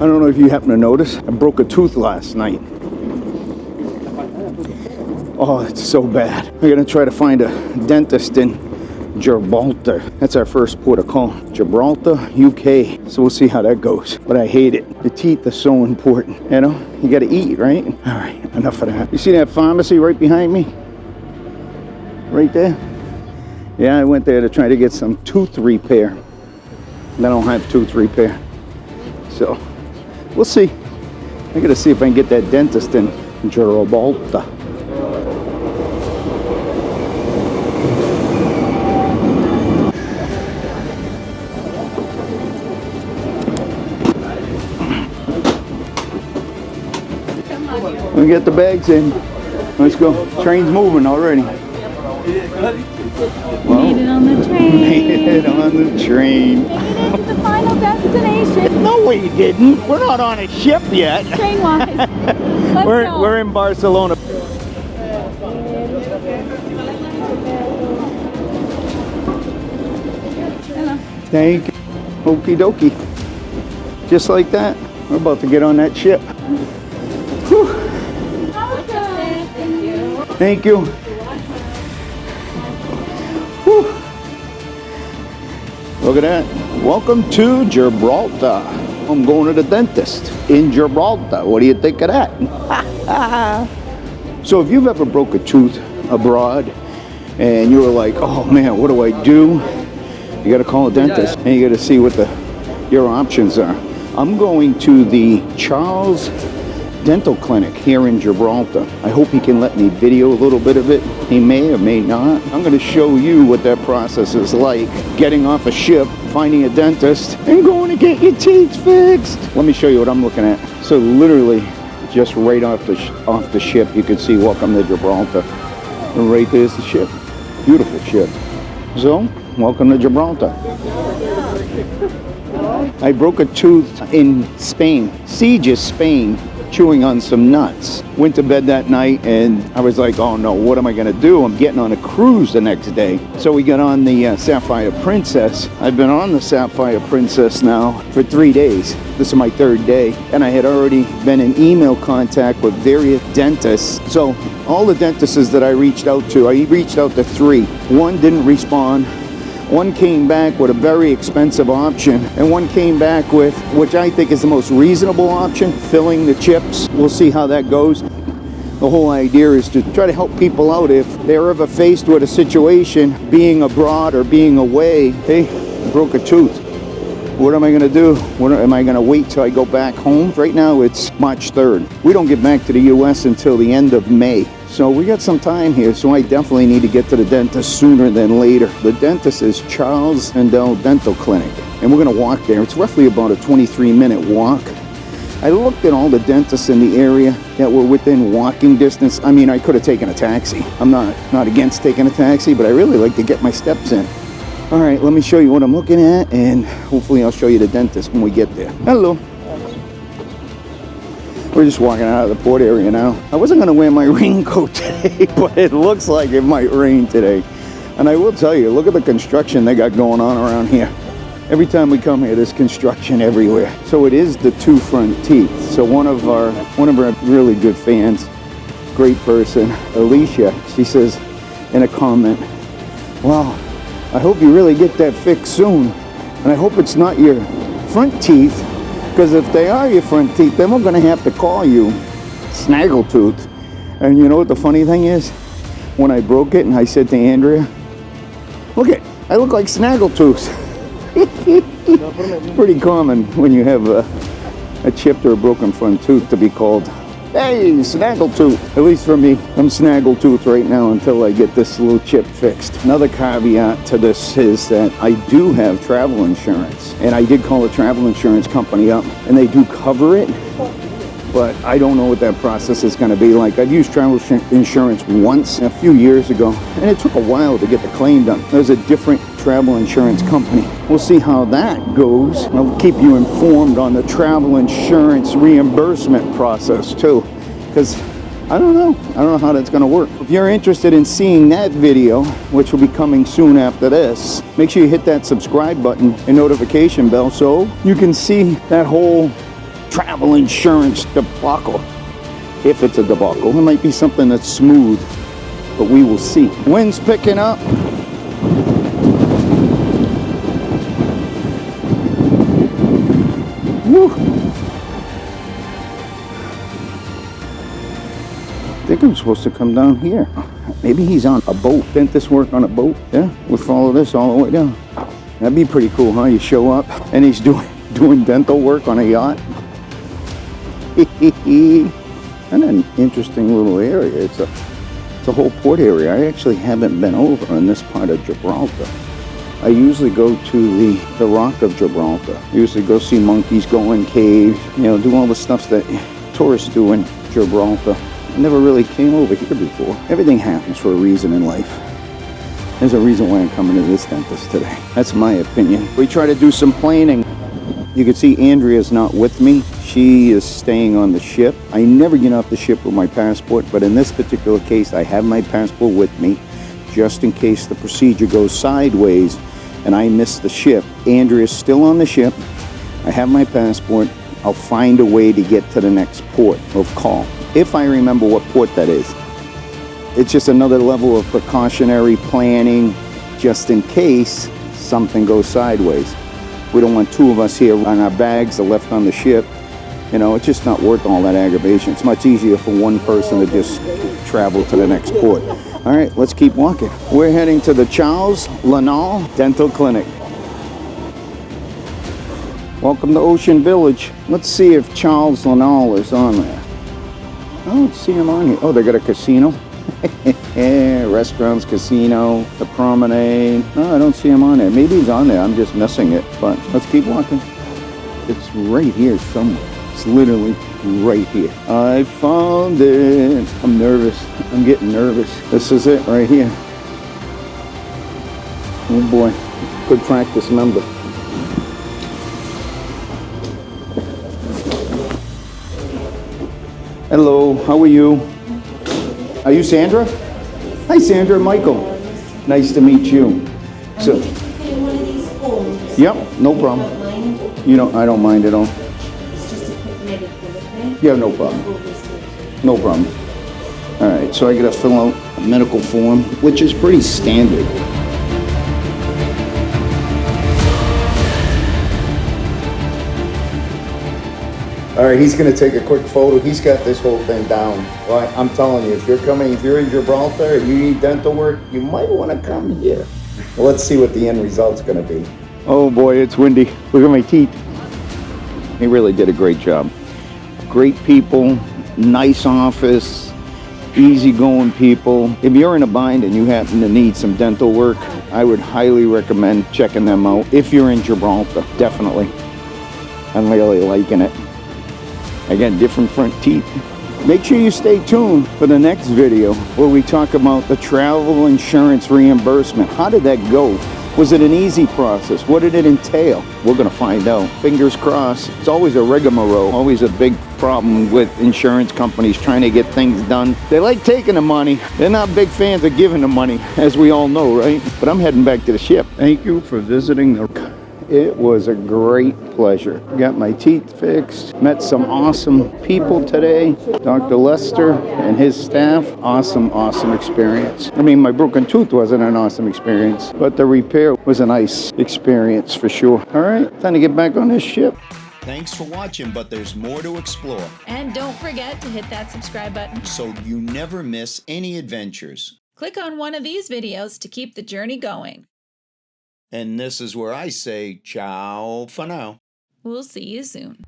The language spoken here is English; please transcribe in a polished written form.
don't know if you happen to notice, I broke a tooth last night. Oh, it's so bad. We're gonna try to find a dentist in Gibraltar. That's our first port of call. Gibraltar, UK. So we'll see how that goes. But I hate it. The teeth are so important. You know, you gotta eat, right? All right, enough of that. You see that pharmacy right behind me? Right there? Yeah, I went there to try to get some tooth repair. I don't have tooth repair. So, we'll see. I gotta see if I can get that dentist in Gibraltar. We get the bags in. Let's go. Train's moving already. Well, made it on the train. Made it on the train. Made it to the final destination. No, we didn't. We're not on a ship yet. Train-wise. Let's go. We're in Barcelona. Hello. Thank you. Okie dokie. Just like that, we're about to get on that ship. Whew. Thank you. Whew. Look at that. Welcome to Gibraltar. I'm going to the dentist in Gibraltar. What do you think of that? So if you've ever broke a tooth abroad and you were like, oh man, what do I do? You got to call a dentist and you got to see what your options are. I'm going to the Charles Dental Clinic here in Gibraltar. I hope he can let me video a little bit of it. He may or may not. I'm going to show you what that process is like. Getting off a ship, finding a dentist, and going to get your teeth fixed. Let me show you what I'm looking at. So literally, just right off the ship, you can see welcome to Gibraltar. And right there's the ship. Beautiful ship. So, welcome to Gibraltar. I broke a tooth in Spain, Sitges, Spain, chewing on some nuts. Went to bed that night and I was like, oh no, what am I gonna do? I'm getting on a cruise the next day. So we got on the Sapphire Princess. I've been on the Sapphire Princess now for 3 days. This is my 3rd day. And I had already been in email contact with various dentists. So all the dentists that I reached out to 3. One didn't respond. One came back with a very expensive option, and one came back with, which I think is the most reasonable option, filling the chips. We'll see how that goes. The whole idea is to try to help people out if they're ever faced with a situation, being abroad or being away. Hey, I broke a tooth. What am I going to do? Am I going to wait till I go back home? Right now it's March 3rd. We don't get back to the U.S. until the end of May. So we got some time here, so I definitely need to get to the dentist sooner than later. The dentist is Charles Dental Clinic, and we're going to walk there. It's roughly about a 23-minute walk. I looked at all the dentists in the area that were within walking distance. I mean, I could have taken a taxi. I'm not against taking a taxi, but I really like to get my steps in. All right, let me show you what I'm looking at, and hopefully I'll show you the dentist when we get there. Hello. We're just walking out of the port area now. I wasn't going to wear my raincoat today, but it looks like it might rain today. And I will tell you, look at the construction they got going on around here. Every time we come here, there's construction everywhere. So it is the 2 front teeth. So one of our really good fans, great person, Alicia, she says in a comment, wow, I hope you really get that fixed soon. And I hope it's not your front teeth. Because if they are your front teeth, then we're going to have to call you Snaggletooth. And you know what the funny thing is? When I broke it and I said to Andrea, look it, I look like Snaggletooth. It's pretty common when you have a chipped or a broken front tooth to be called, hey, Snaggletooth. At least for me, I'm Snaggletooth right now until I get this little chip fixed. Another caveat to this is that I do have travel insurance. And I did call a travel insurance company up, and they do cover it. But I don't know what that process is going to be like. I've used travel insurance once a few years ago, and it took a while to get the claim done. There's a different travel insurance company. We'll see how that goes. I'll keep you informed on the travel insurance reimbursement process too, because I don't know how that's going to work. If you're interested in seeing that video, which will be coming soon after this, make sure you hit that subscribe button and notification bell so you can see that whole travel insurance debacle. If it's a debacle, it might be something that's smooth, but we will see. Wind's picking up. Woo. I think I'm supposed to come down here. Maybe he's on a boat. Dentist work on a boat. Yeah, we'll follow this all the way down. That'd be pretty cool, huh? You show up and he's doing dental work on a yacht. And an interesting little area. It's a whole port area. I actually haven't been over in this part of Gibraltar. I usually go to the Rock of Gibraltar. I usually go see monkeys, go in caves, you know, do all the stuff that tourists do in Gibraltar. I never really came over here before. Everything happens for a reason in life. There's a reason why I'm coming to this dentist today. That's my opinion. We try to do some planning. You can see Andrea's not with me. She is staying on the ship. I never get off the ship with my passport, but in this particular case, I have my passport with me just in case the procedure goes sideways and I miss the ship. Andrea's still on the ship. I have my passport. I'll find a way to get to the next port of call, if I remember what port that is. It's just another level of precautionary planning just in case something goes sideways. We don't want two of us here on our bags are left on the ship. You know, it's just not worth all that aggravation. It's much easier for one person to just travel to the next port. All right, let's keep walking. We're heading to the Charles Lanal Dental Clinic. Welcome to Ocean Village. Let's see if Charles Lanal is on there. I don't see him on here. Oh, they got a casino. Restaurants, casino, the promenade. No, I don't see him on there. Maybe he's on there. I'm just missing it. But let's keep walking. It's right here somewhere. It's literally right here. I found it. I'm nervous. I'm getting nervous. This is it right here. Oh boy. Good practice number. Hello, how are you? Are you Sandra? Hi Sandra, Michael. Nice to meet you. So, one of these forms. Yep, no problem. You know, I don't mind at all. It's just a quick medical, okay? Yeah, no problem. No problem. All right, so I gotta fill out a medical form, which is pretty standard. All right, he's gonna take a quick photo. He's got this whole thing down. Well, I'm telling you, if you're in Gibraltar and you need dental work, you might wanna come here. Well, let's see what the end result's gonna be. Oh boy, it's windy. Look at my teeth. He really did a great job. Great people, nice office, easygoing people. If you're in a bind and you happen to need some dental work, I would highly recommend checking them out. If you're in Gibraltar, definitely. I'm really liking it. Again, different front teeth. Make sure you stay tuned for the next video where we talk about the travel insurance reimbursement. How did that go? Was it an easy process? What did it entail? We're gonna find out. Fingers crossed. It's always a rigmarole, always a big problem with insurance companies trying to get things done. They like taking the money. They're not big fans of giving the money, as we all know, right? But I'm heading back to the ship. Thank you for visiting the... It was a great pleasure. Got my teeth fixed, met some awesome people today. Dr. Lester and his staff, awesome experience. I mean, my broken tooth wasn't an awesome experience, but the repair was a nice experience for sure. All right, time to get back on this ship. Thanks for watching, but there's more to explore, And don't forget to hit that subscribe button. so you never miss any adventures. Click on one of these videos to keep the journey going. And this is where I say ciao for now. We'll see you soon.